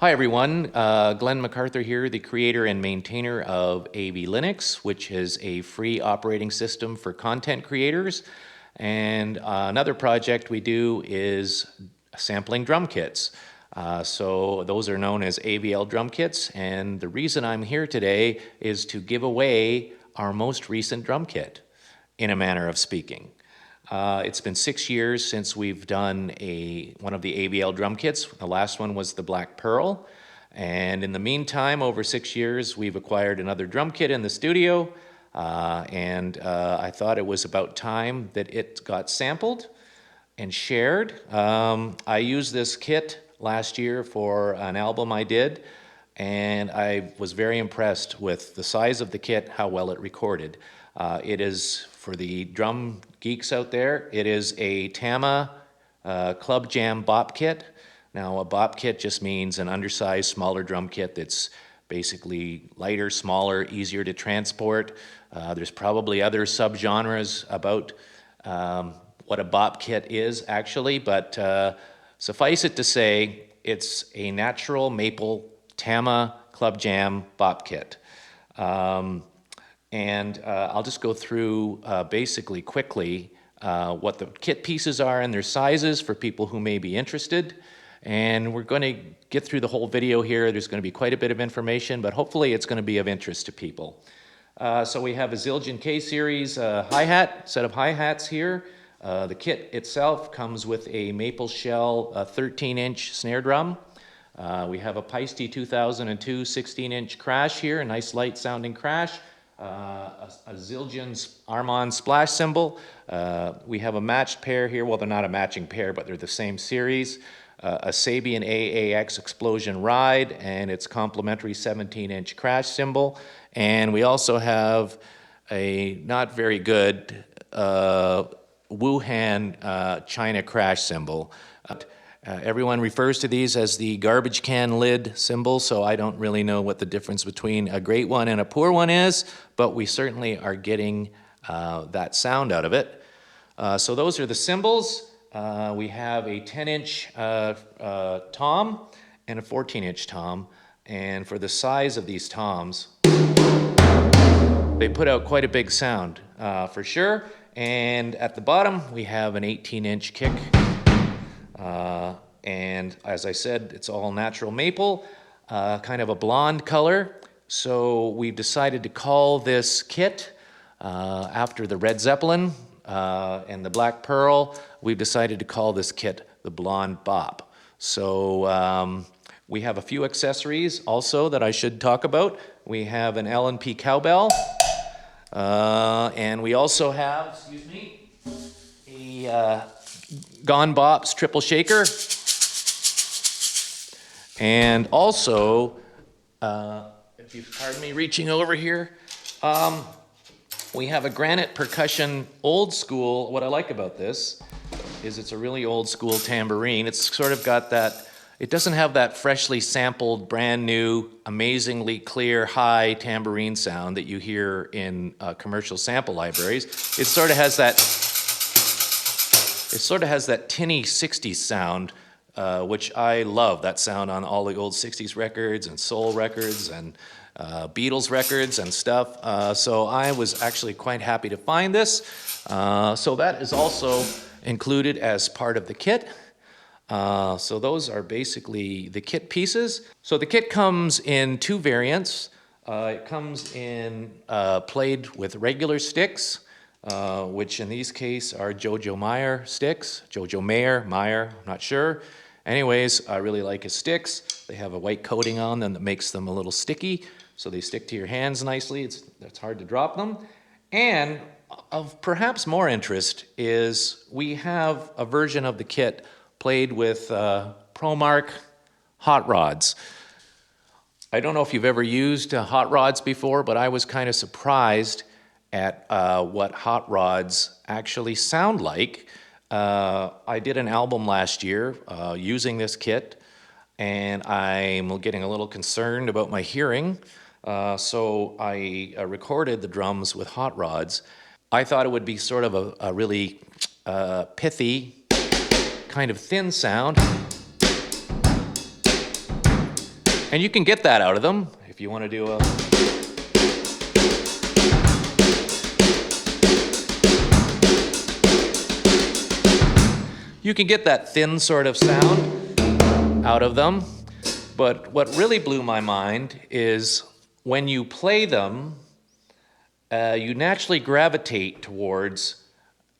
Hi everyone, Glenn MacArthur here, the creator and maintainer of AV Linux, which is a free operating system for content creators. And another project we do is sampling drum kits. So those are known as AVL Drumkits, and the reason I'm here today is to give away our most recent drum kit, in a manner of speaking. It's been 6 years since we've done one of the AVL drum kits. The last one was the Black Pearl. And in the meantime, over 6 years, we've acquired another drum kit in the studio. I thought it was about time that it got sampled and shared. I used this kit last year for an album I did, and I was very impressed with the size of the kit, how well it recorded. It is, for the drum geeks out there, it is a Tama Club Jam Bop kit. Now, a Bop kit just means an undersized, smaller drum kit that's basically lighter, smaller, easier to transport. There's probably other subgenres about what a Bop kit is, actually, but suffice it to say, it's a natural maple Tama Club Jam Bop kit. I'll just go through basically quickly what the kit pieces are and their sizes for people who may be interested. And we're going to get through the whole video here. There's going to be quite a bit of information, but hopefully it's going to be of interest to people. So we have a Zildjian K-Series hi-hat, set of hi-hats here. The kit itself comes with a maple shell 13-inch snare drum. We have a Paiste 2002 16-inch crash here, a nice light sounding crash. A Zildjian's Armand splash cymbal. We have a matched pair here. Well, they're not a matching pair, but they're the same series. A Sabian AAX Explosion Ride and its complementary 17-inch crash cymbal. And we also have a not very good Wuhan China crash cymbal. Everyone refers to these as the garbage can lid cymbal, so I don't really know what the difference between a great one and a poor one is, but we certainly are getting that sound out of it. So those are the cymbals. We have a 10-inch tom and a 14-inch tom, and for the size of these toms, they put out quite a big sound for sure. And at the bottom, we have an 18-inch kick. And as I said, it's all natural maple, kind of a blonde color. So we've decided to call this kit after the Red Zeppelin and the Black Pearl. We've decided to call this kit the Blonde Bop. So we have a few accessories also that I should talk about. We have an L&P cowbell, and we also have, excuse me, a Gone Bop's triple shaker, and also, if you pardon me reaching over here, we have a granite percussion old school. What I like about this is it's a really old school tambourine. It's sort of got that, it doesn't have that freshly sampled, brand new, amazingly clear, high tambourine sound that you hear in commercial sample libraries. It sort of has that tinny 60s sound, which I love, that sound on all the old 60s records and soul records and Beatles records and stuff. So I was actually quite happy to find this. So that is also included as part of the kit. So those are basically the kit pieces. So the kit comes in two variants. It comes in played with regular sticks, which in these case are Jojo Meyer sticks. Jojo Meyer, I'm not sure. Anyways, I really like his sticks. They have a white coating on them that makes them a little sticky, so they stick to your hands nicely. It's hard to drop them. And of perhaps more interest is we have a version of the kit played with ProMark hot rods. I don't know if you've ever used hot rods before, but I was kind of surprised at what hot rods actually sound like. I did an album last year using this kit, and I'm getting a little concerned about my hearing, so I recorded the drums with hot rods. I thought it would be sort of a really pithy, kind of thin sound. And you can get that out of them if you want to do a... You can get that thin sort of sound out of them. But what really blew my mind is when you play them, you naturally gravitate towards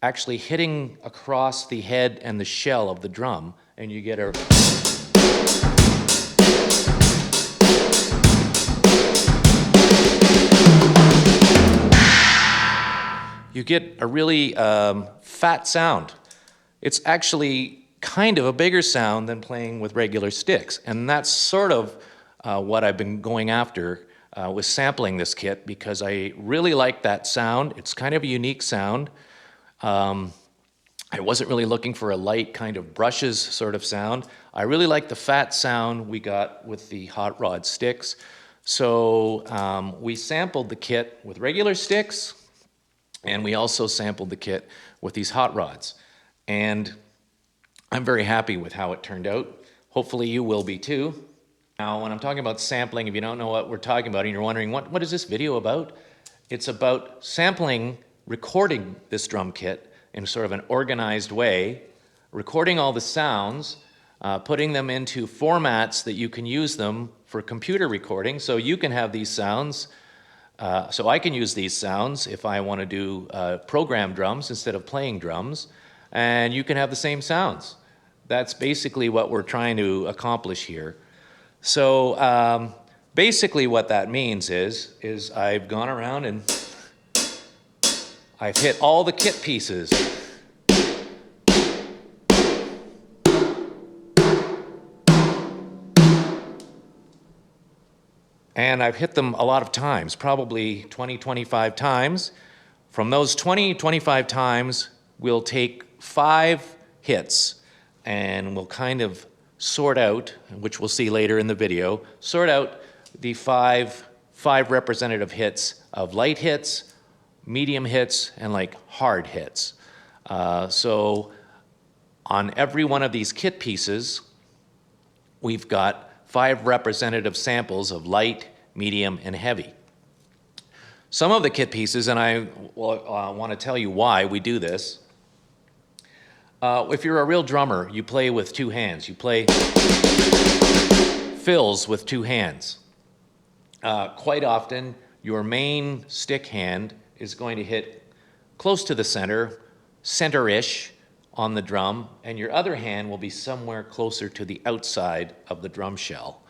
actually hitting across the head and the shell of the drum, and you get a... You get a really fat sound. It's actually kind of a bigger sound than playing with regular sticks, and that's sort of what I've been going after with sampling this kit, because I really like that sound. It's kind of a unique sound. I wasn't really looking for a light kind of brushes sort of sound. I really like the fat sound we got with the hot rod sticks. So we sampled the kit with regular sticks, and we also sampled the kit with these hot rods. And I'm very happy with how it turned out. Hopefully you will be too. Now, when I'm talking about sampling, if you don't know what we're talking about and you're wondering, what is this video about? It's about sampling, recording this drum kit in sort of an organized way, recording all the sounds, putting them into formats that you can use them for computer recording, so you can have these sounds. So I can use these sounds if I want to do program drums instead of playing drums, and you can have the same sounds. That's basically what we're trying to accomplish here. So basically what that means is I've gone around and I've hit all the kit pieces. And I've hit them a lot of times, probably 20, 25 times. From those 20, 25 times, we'll take 5 hits, and we'll kind of sort out, which we'll see later in the video, sort out the five representative hits of light hits, medium hits, and like hard hits. So on every one of these kit pieces, we've got 5 representative samples of light, medium, and heavy. Some of the kit pieces, and I want to tell you why we do this. If you're a real drummer, you play with 2 hands. You play fills with 2 hands. Quite often, your main stick hand is going to hit close to the center, center-ish on the drum, and your other hand will be somewhere closer to the outside of the drum shell.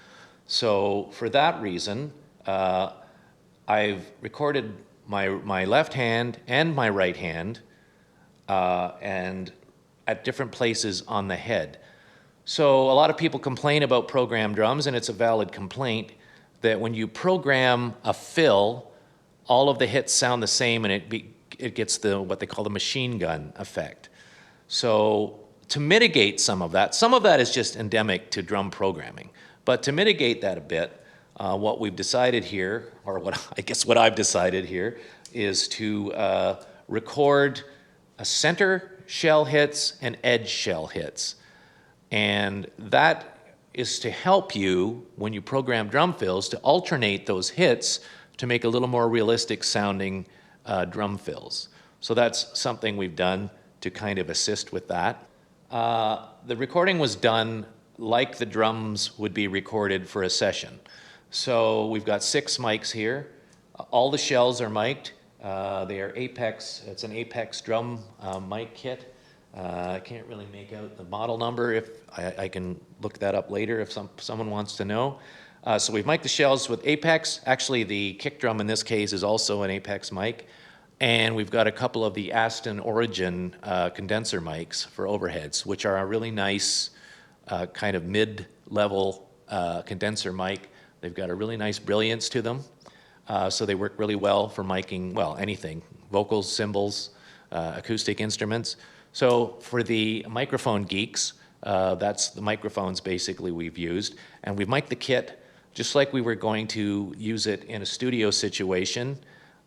So for that reason, I've recorded my left hand and my right hand and at different places on the head. So a lot of people complain about program drums, and it's a valid complaint, that when you program a fill, all of the hits sound the same, and it gets what they call the machine gun effect. So to mitigate some of that is just endemic to drum programming, but to mitigate that a bit, what we've decided here, or what I've decided here, is to record a center shell hits and edge shell hits. And that is to help you, when you program drum fills, to alternate those hits to make a little more realistic sounding drum fills. So that's something we've done to kind of assist with that. The recording was done like the drums would be recorded for a session. So we've got 6 mics here. All the shells are mic'd. They are Apex, it's an Apex drum mic kit. I can't really make out the model number. If I can look that up later if someone wants to know. So we've mic'd the shells with Apex. Actually, the kick drum in this case is also an Apex mic. And we've got a couple of the Aston Origin condenser mics for overheads, which are a really nice kind of mid-level condenser mic. They've got a really nice brilliance to them. So they work really well for miking, well, anything, vocals, cymbals, acoustic instruments. So for the microphone geeks, that's the microphones basically we've used. And we've mic'd the kit just like we were going to use it in a studio situation.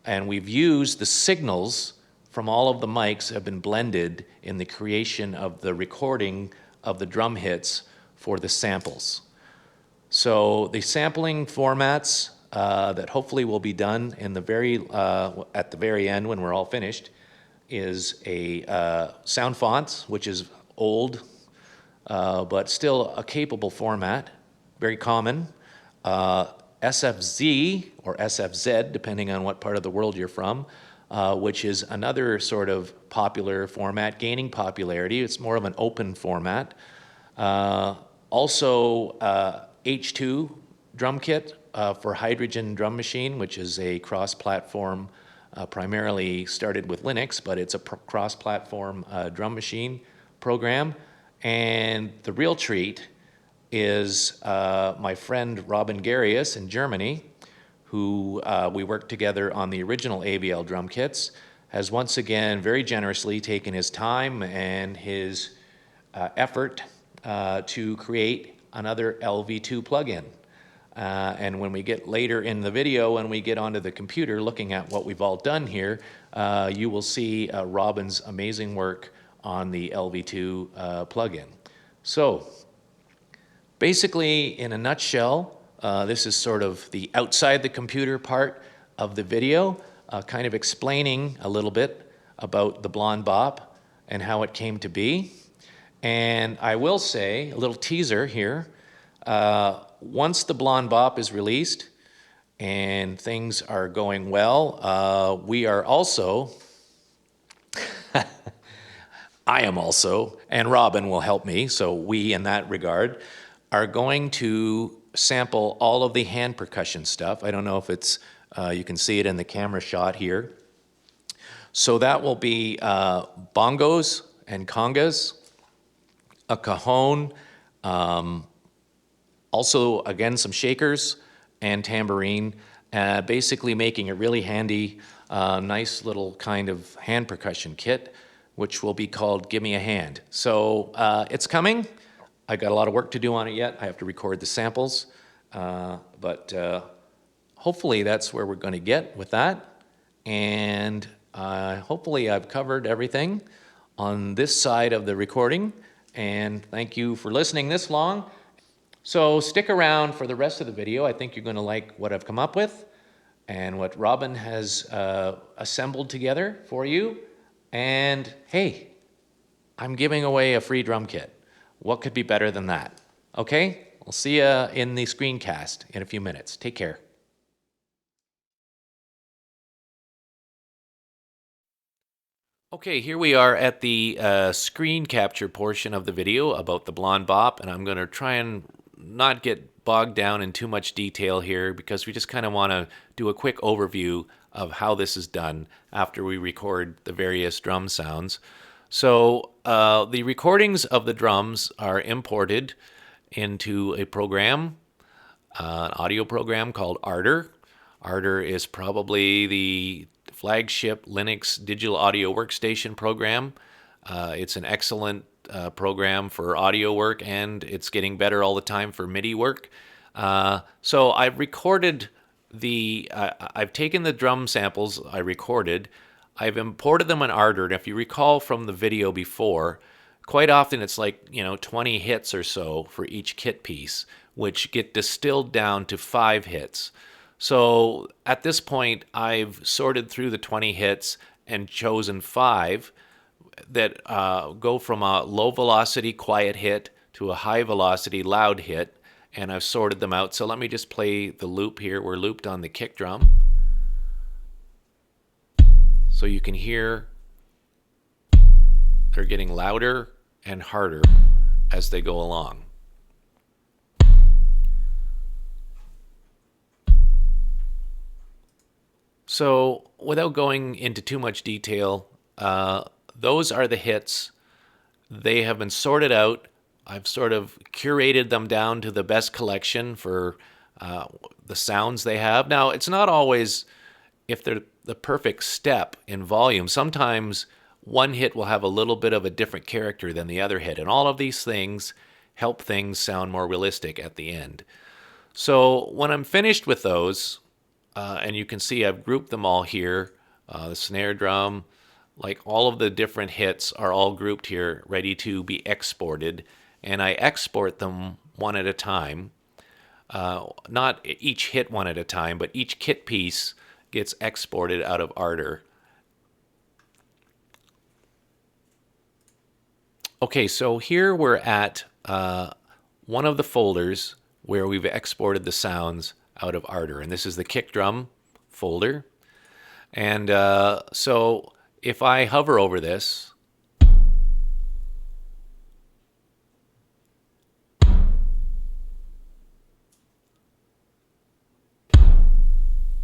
And we've used the signals from all of the mics have been blended in the creation of the recording of the drum hits for the samples. So the sampling formats that hopefully will be done in the at the very end when we're all finished is a sound fonts, which is old but still a capable format, very common. SFZ or SFZ, depending on what part of the world you're from, which is another sort of popular format, gaining popularity. It's more of an open format. Also, H2 Drumkit for hydrogen drum machine, which is a cross-platform, primarily started with Linux, but it's a cross-platform drum machine program. And the real treat is my friend Robin Garius in Germany, who we worked together on the original AVL drum kits, has once again very generously taken his time and his effort to create another LV2 plugin. And when we get later in the video, when we get onto the computer looking at what we've all done here, you will see Robin's amazing work on the LV2 plugin. So basically, in a nutshell, this is sort of the outside the computer part of the video, kind of explaining a little bit about the Blonde Bop and how it came to be. And I will say, a little teaser here, once the Blonde Bop is released and things are going well, we are also, I am also, and Robin will help me, so we in that regard, are going to sample all of the hand percussion stuff. I don't know if it's, you can see it in the camera shot here. So that will be bongos and congas, a cajon, also, again, some shakers and tambourine, basically making a really handy, nice little kind of hand percussion kit, which will be called Give Me a Hand. So it's coming. I got a lot of work to do on it yet. I have to record the samples, but hopefully that's where we're going to get with that. And hopefully I've covered everything on this side of the recording. And thank you for listening this long. So stick around for the rest of the video. I think you're going to like what I've come up with and what Robin has assembled together for you. And hey, I'm giving away a free drum kit. What could be better than that? Okay, I'll see you in the screencast in a few minutes. Take care. Okay, here we are at the screen capture portion of the video about the Blonde Bop, and I'm going to try and not get bogged down in too much detail here because we just kind of want to do a quick overview of how this is done after we record the various drum sounds. So the recordings of the drums are imported into a program, an audio program called Ardour. Ardour is probably the flagship Linux digital audio workstation program. It's an excellent program for audio work, and it's getting better all the time for MIDI work. So I've recorded I've taken the drum samples I recorded, I've imported them in Ardour, and if you recall from the video before, quite often it's like, 20 hits or so for each kit piece, which get distilled down to 5 hits. So at this point, I've sorted through the 20 hits and chosen 5 that go from a low velocity quiet hit to a high velocity loud hit, and I've sorted them out. So let me just play the loop here. We're looped on the kick drum. So you can hear they're getting louder and harder as they go along. So without going into too much detail, those are the hits. They have been sorted out. I've sort of curated them down to the best collection for the sounds they have. Now, it's not always if they're the perfect step in volume. Sometimes one hit will have a little bit of a different character than the other hit, and all of these things help things sound more realistic at the end. So when I'm finished with those, and you can see I've grouped them all here, the snare drum, like all of the different hits are all grouped here, ready to be exported, and I export them one at a time. not each hit one at a time, but each kit piece gets exported out of Ardour. Okay, so here we're at one of the folders where we've exported the sounds out of Ardour, and this is the kick drum folder. And so if I hover over this,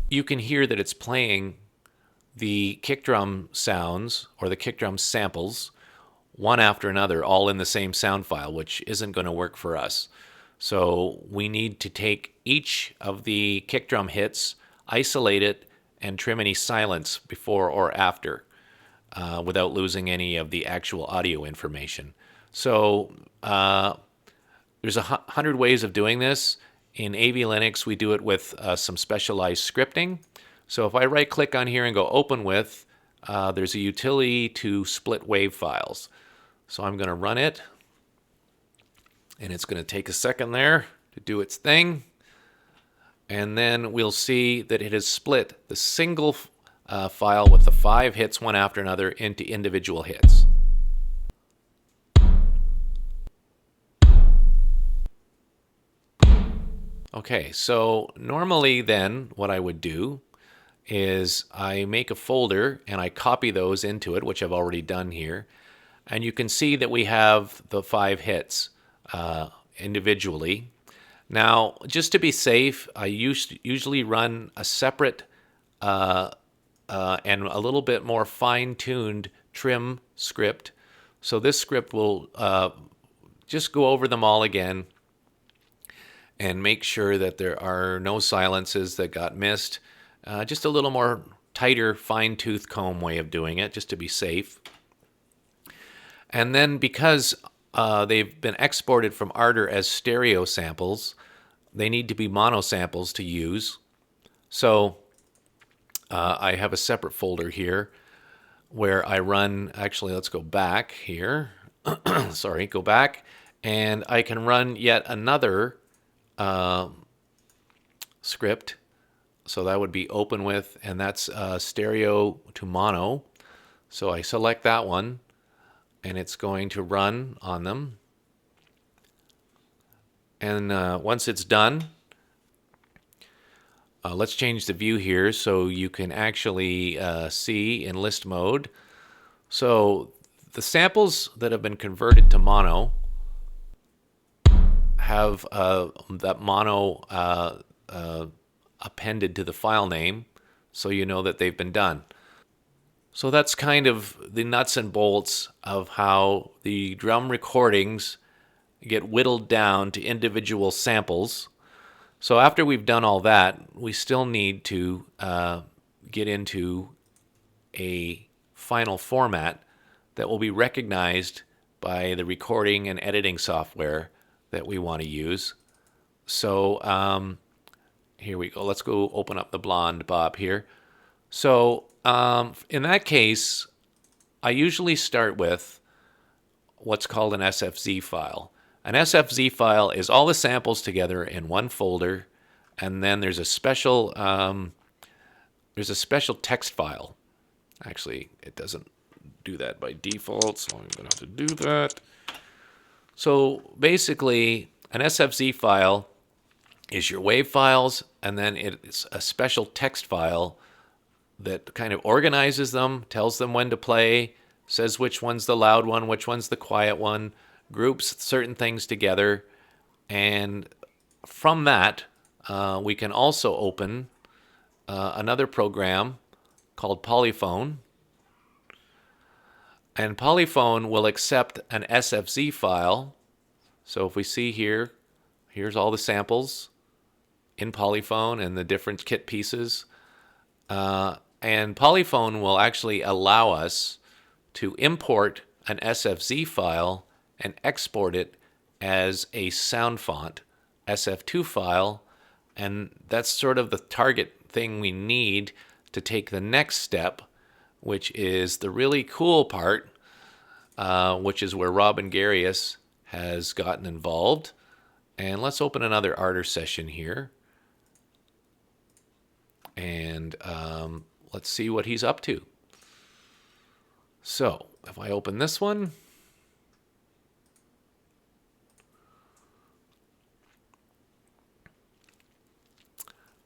you can hear that it's playing the kick drum sounds or the kick drum samples one after another, all in the same sound file, which isn't going to work for us. So we need to take each of the kick drum hits, isolate it, and trim any silence before or after without losing any of the actual audio information. So there's 100 ways of doing this. In AV Linux, we do it with some specialized scripting. So if I right-click on here and go Open With, there's a utility to split wave files. So I'm going to run it, and it's going to take a second there to do its thing. And then we'll see that it has split the single file with the 5 hits one after another into individual hits. Okay, so normally then what I would do is I make a folder and I copy those into it, which I've already done here. And you can see that we have the 5 hits individually. Now, just to be safe, I usually run a separate and a little bit more fine-tuned trim script. So this script will just go over them all again and make sure that there are no silences that got missed. Just a little more tighter, fine-tooth comb way of doing it, just to be safe. And then because they've been exported from Ardour as stereo samples, they need to be mono samples to use. So I have a separate folder here where I run, actually let's go back here, sorry, go back, and I can run yet another script. So that would be Open With, and that's stereo to mono. So I select that one, and it's going to run on them. And once it's done, let's change the view here so you can actually see in list mode. So the samples that have been converted to mono have that mono appended to the file name, so you know that they've been done. So that's kind of the nuts and bolts of how the drum recordings get whittled down to individual samples. So after we've done all that, we still need to get into a final format that will be recognized by the recording and editing software that we want to use. So here we go. Let's go open up the Blonde Bop here. So in that case, I usually start with what's called an SFZ file. An SFZ file is all the samples together in one folder, and then there's a special text file. Actually, it doesn't do that by default, so I'm going to have to do that. So basically, an SFZ file is your wave files, and then it's a special text file that kind of organizes them, tells them when to play, says which one's the loud one, which one's the quiet one, groups certain things together. And from that, we can also open another program called Polyphone. And Polyphone will accept an SFZ file. So if we see here, here's all the samples in Polyphone and the different kit pieces. And Polyphone will actually allow us to import an SFZ file and export it as a sound font SF2 file. And that's sort of the target thing we need to take the next step, which is the really cool part, which is where Robin Garius has gotten involved. And let's open another Arter session here. And let's see what he's up to. So if I open this one,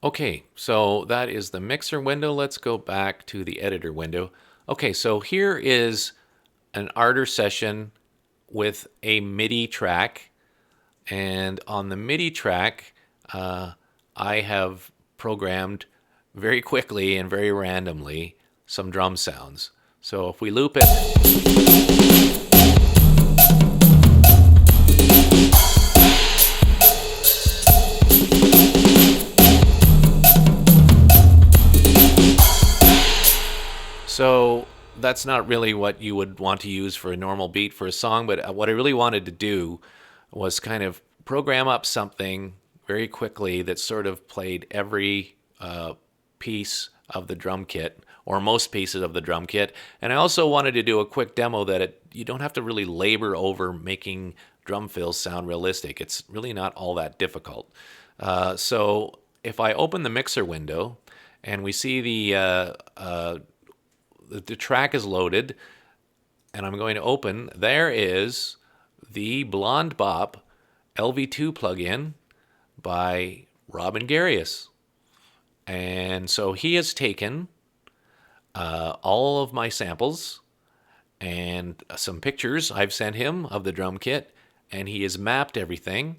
okay, so that is the mixer window. Let's go back to the editor window. Okay, so here is an Arter session with a MIDI track. And on the MIDI track, I have programmed very quickly and very randomly some drum sounds. So if we loop it, so that's not really what you would want to use for a normal beat for a song, but what I really wanted to do was kind of program up something very quickly that sort of played every piece of the drum kit, or most pieces of the drum kit. And I also wanted to do a quick demo that you don't have to really labor over making drum fills sound realistic. It's really not all that difficult. So if I open the mixer window and we see the track is loaded, and I'm going to open, there is the Blonde Bop LV2 plugin by Robin Garius. And so he has taken all of my samples and some pictures I've sent him of the drum kit, and he has mapped everything.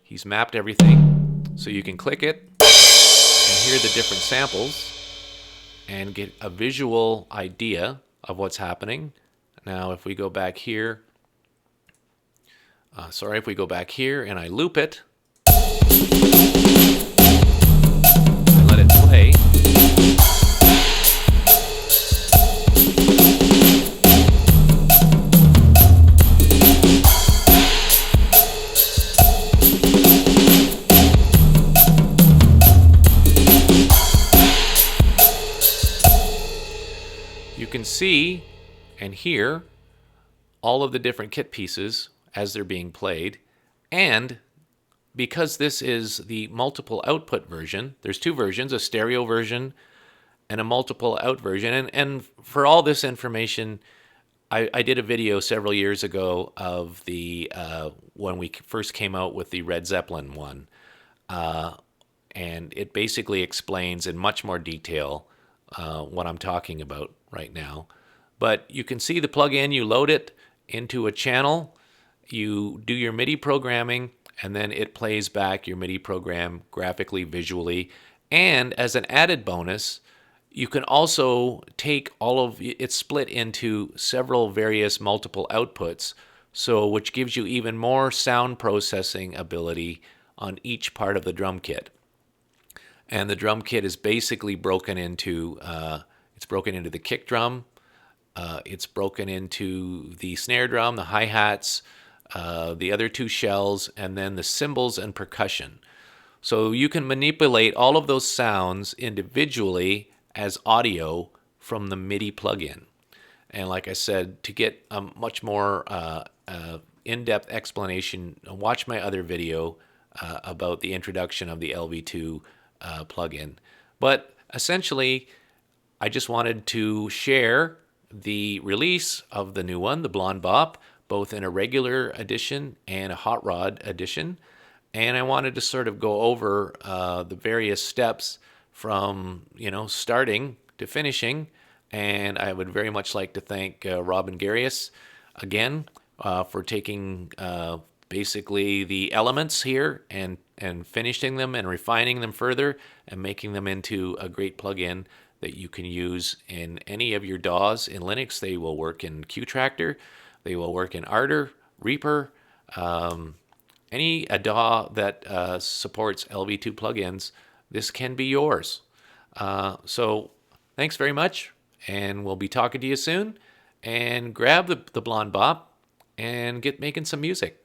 He's mapped everything so you can click it and hear the different samples and get a visual idea of what's happening. Now if we go back here, if we go back here and I loop it, I let it play, you can see and hear all of the different kit pieces as they're being played. And because this is the multiple output version, there's two versions, a stereo version and a multiple out version. And for all this information, I did a video several years ago of the when we first came out with the Red Zeppelin one. And it basically explains in much more detail what I'm talking about right now. But you can see the plug-in, you load it into a channel, you do your MIDI programming, and then it plays back your MIDI program graphically, visually. And as an added bonus, you can also take all of it's split into several various multiple outputs, so which gives you even more sound processing ability on each part of the drum kit. And the drum kit is basically broken into the kick drum, it's broken into the snare drum, the hi-hats, the other two shells, and then the cymbals and percussion. So you can manipulate all of those sounds individually as audio from the MIDI plugin. And like I said, to get a much more in-depth explanation, watch my other video about the introduction of the LV2 plugin. But essentially, I just wanted to share the release of the new one, the Blonde Bop, both in a regular edition and a hot rod edition. And I wanted to sort of go over the various steps from, starting to finishing. And I would very much like to thank Robin Garius again for taking basically the elements here and finishing them and refining them further and making them into a great plugin that you can use in any of your DAWs in Linux. They will work in Qtractor, they will work in Arter, Reaper, any DAW that supports LV2 plugins. This can be yours. So thanks very much, and we'll be talking to you soon. And grab the Blonde Bop and get making some music.